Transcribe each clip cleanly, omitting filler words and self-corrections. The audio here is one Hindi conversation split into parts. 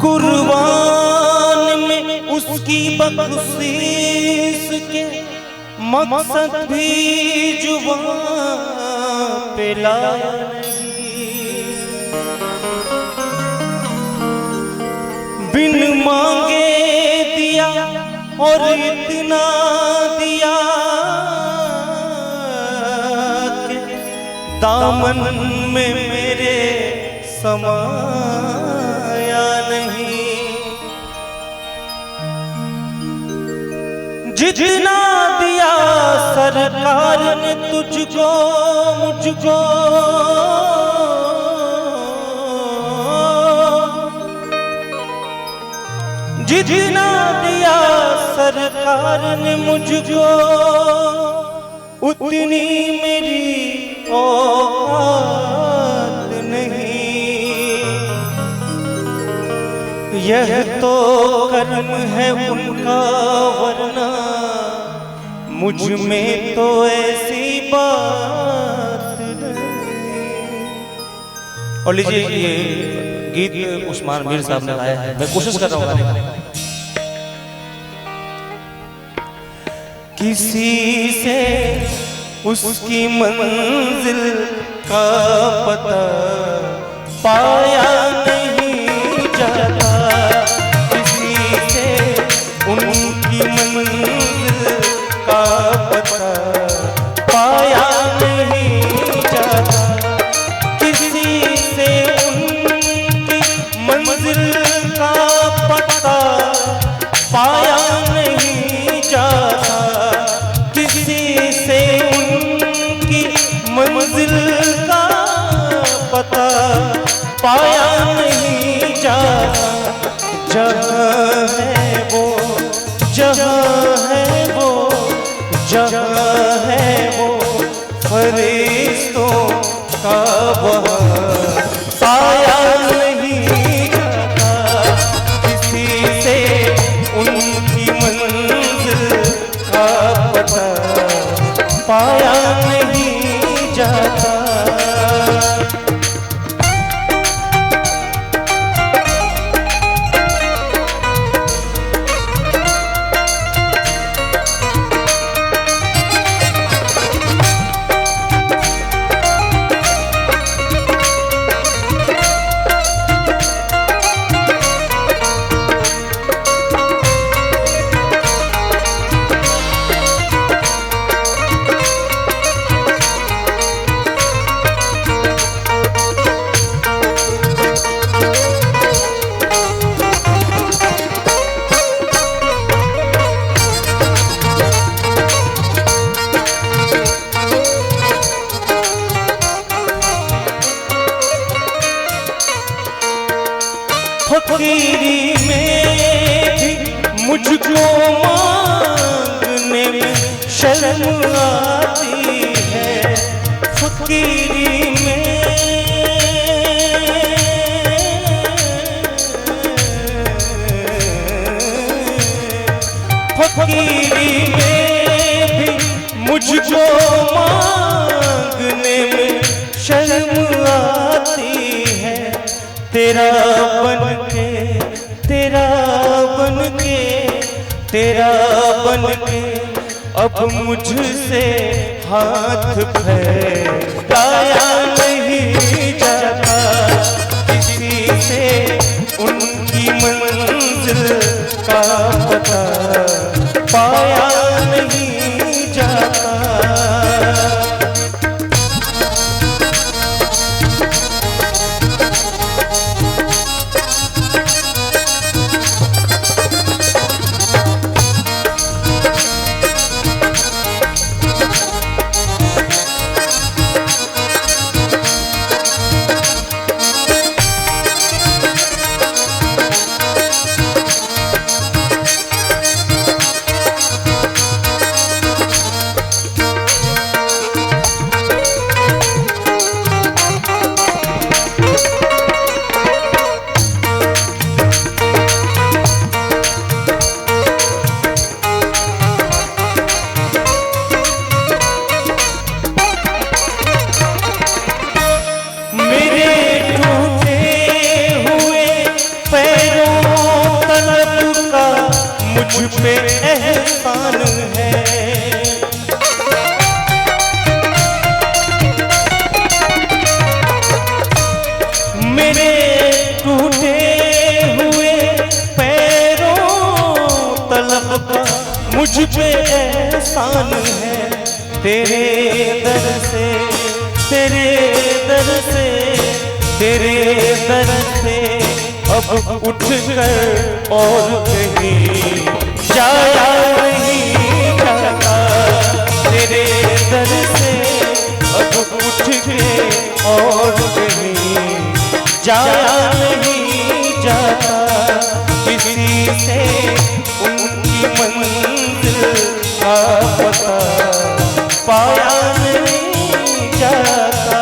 कुर्बान में उसकी बख्शीश के मकसद भी जुबान पे लाया नहीं। बिन मांगे दिया और इतना दिया कि दामन में मेरे समाया नहीं। जितना दिया सरकार ने तुझको मुझको, जितना दिया सरकार ने मुझको, उतनी मेरी औकात नहीं। यह तो कर्म है उनका, वरना मुझ में तो ऐसी बात नहीं। और लीजिए ये गीत उस्मान मीर साहब ने गाया है, मैं कोशिश कर रहा हूँ गाने की। किसी से उसकी मंजिल का पता पाया नहीं जाता, किसी से उनकी मंजिल का पता पाया नहीं जाता, किसी से उनकी मंजिल का पता पाया नहीं जाता, किसी से उनकी मंजिल का पता पाया नहीं जाता। जहाँ है वो, जहाँ है वो, जहाँ है वो फरिश्तों का वहाँ पाया नहीं जाता, किसी से उनकी मंजिल का पता पाया नहीं जाता। फकीरी में भी मुझको मांगने में शर्म आती है, फकीरी में फकीरी में भी मुझको मांगने में शर्म आती है। तेरा बन के, तेरा बन के, तेरा बन के अब मुझसे हाथ फैलाया नहीं जाता, किसी से उनकी मंजिल का पता पाया नहीं जाता। मुझ पे एहसान है। मेरे टूटे हुए पैरों तलब का मुझ पे एहसान है। तेरे दर से तेरे दर से तेरे दर से अब उठ कर और कहीं जाया नहीं जाता। तेरे दर से अब उठ के और कहीं जाया नहीं जाता। किसी से उनकी मंजिल का पता पाया नहीं जाता।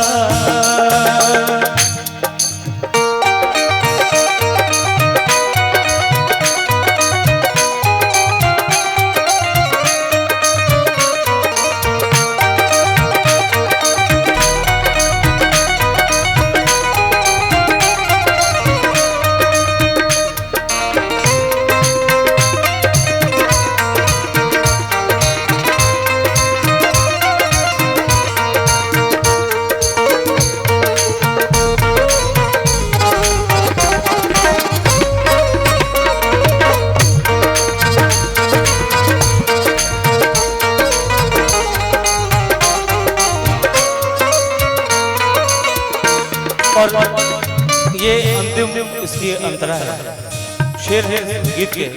और ये अंतिम इसकी अंतरा है, शेर है गीत के।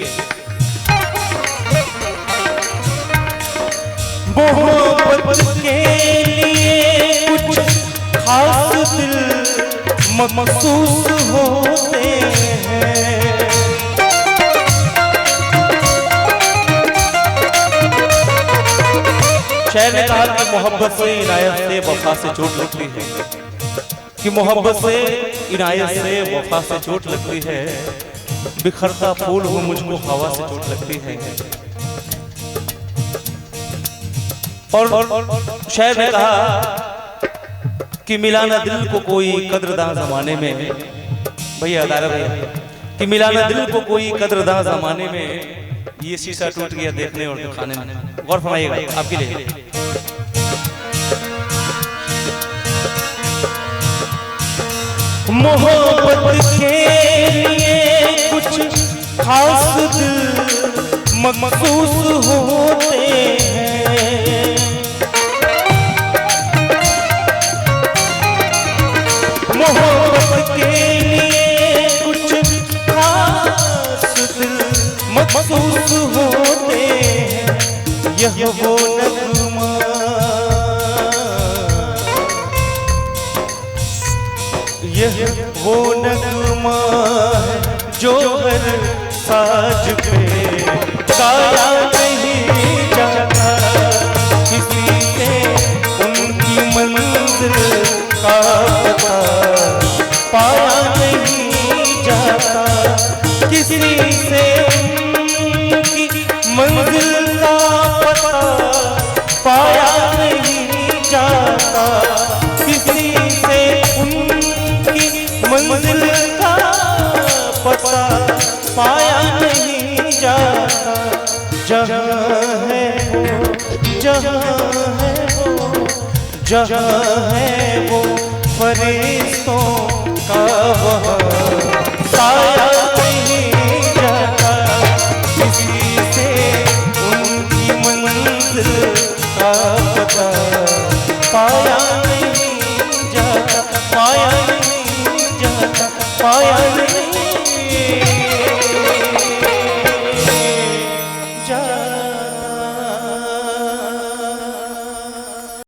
मोहब्बत के लिए कुछ खास दिल महसूस होते हैं। शायर ने कहा कि मोहब्बत से इनायत से वफा से चोट लगती है, कि मोहब्बत से इनायत से वफा से चोट लगती है। बिखरता फूल हूँ मुझको हवा से चोट लगती है। और शायद ने कहा कि मिला ना दिल को कोई कदरदां जमाने में, भैया अदारा भैया, कि मिला ना दिल को कोई कदरदां जमाने में। ये शीशा टूट गया देखने और दिखाने में। गौर फरमाइएगा आपके लिए। मोहब्बत के लिए कुछ खास दिल महसूस होते हैं। मोहब्बत के लिए कुछ खास दिल महसूस होते हैं। यह वो नगमा, यह वो नगमा है जो हर साज पे गाया नहीं जाता। किसी से उनकी मंजिल का पता पाया नहीं जाता। किसी से उनकी मंजिल का पता पाया नहीं जाता। किसी से मंजिल का पता पाया नहीं जाता। जहाँ है वो, जहाँ है वो, जहाँ है वो फरिश्तों का वहाँ साया नहीं जाता। किसी से उनकी मंजिल का पता पाया नहीं जाता, पाया नहीं जाता, पाया नहीं